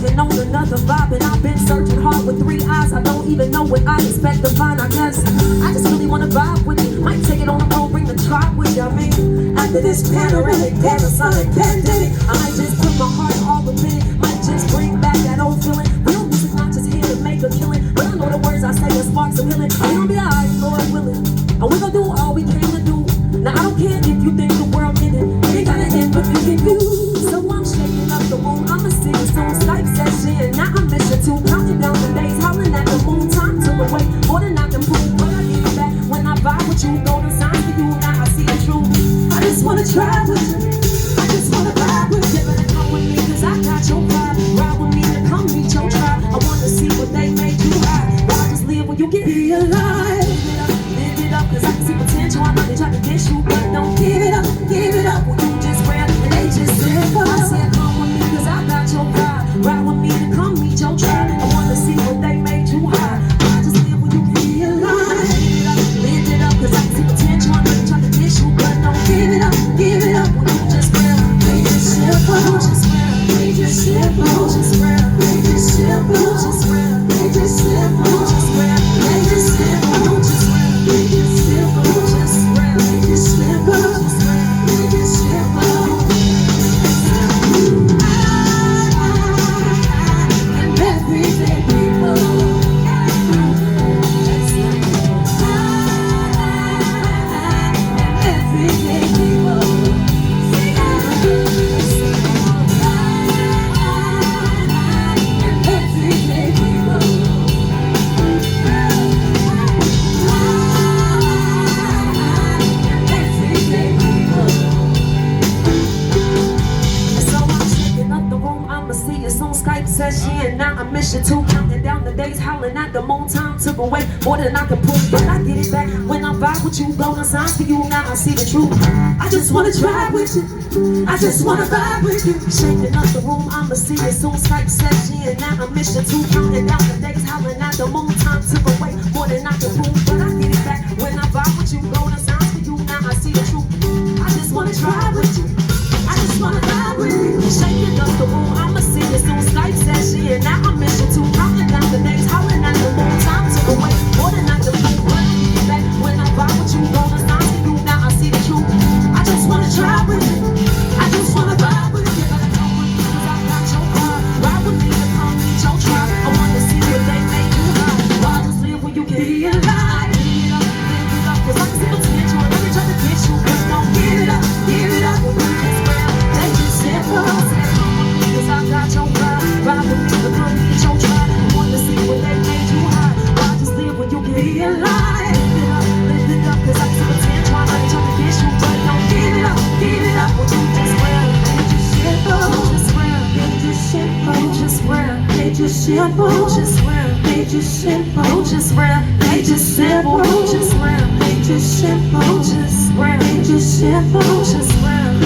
waiting on another vibe, and I've been searching hard with 3 eyes. I don't even know what I expect to find. I guess I just really wanna vibe with you. Might take it on the road, bring the tribe with you. I mean, after this panoramic, parasite, pandemic, I might just put my heart all within it. Might just bring back that old feeling. Real music not just here to make a killing, but I know the words I say will spark some healing. We gon' be alright, Lord willing, and we gon' do all we came to do. Now I don't care if you think the world ended, it ain't gotta end, but you can do. So I'm shaking up the room, I'ma sing a song, Skype session. Now I'm mission 2, counting down the days, howling at the moon. Time to away, more than I can prove, but I get it back when I vibe with you. Golden signs for you, now I see the truth. I just wanna try with you, I just wanna vibe with you. Better come with me, cause I got your vibe. Ride with me to come meet your tribe. I wanna see what they made you hide. Why just live when you get be alive? Live it up, cause I can see potential. I know they try to dish you, but don't give it up when you just grab and they just said, I said come with me, cause I got your vibe. Ride with me to come meet your tribe. I wanna see what they made you hide. Why just live when you can be alive? Live it up, cause I can see potential. I know they try to dish you, but don't give it up when you just grab. They just simple, just grab. They just simple, just grab. They just simple, just grab. They just simple, just grab. They just simple, just grab. They just simple, just grab. They just simple, just grab. They just simple. And everyday people. Everyday people. Everyday people. Everyday people. So I'm shaking up the room, I'ma see us on Skype session. Now I'm mission 2, counting down the days, howling at the moon. Time took away more than I can prove, but I get it back when I vibe with you. Golden signs for you, now I see the truth. I just wanna try with you, I just wanna vibe with you. Shaking up the room, I'ma see us on Skype session. Now I'm mission 2, counting down the days, howling at the moon. Time took away more than I can prove, but I get it back when I vibe with you. Golden signs for you, now I see the truth. I just wanna try with you, I just wanna vibe with you. Shaking up the room, I'ma see us on Skype session. Now I'm mission 2, counting down the days, howling at the moon. Time took away more than I can prove, but I get it back when I vibe with you. Golden signs for you, now I see the truth. I just wanna try with you, I just wanna vibe with you. Better come with me, cause I got your vibe. Ride with me to come meet your tribe. I wanna see what they made you hide. Why just live when you can be alive? Live it up, cause I can see potential. And every try to get you, but don't give it up when you just grab. They just simple. I said come with me, cause I got your vibe. Ride with me to come meet your tribe. I wanna see what they made you hide. Why just live when you can be alive? Live it up, cause I can see potential. I know they try to get you, but don't give it up when you just grab. They just simple, just grab. They just simple, just grab. They just simple, just grab. They just simple, just grab. They just simple, just grab. They just simple, just grab. They just simple, just grab.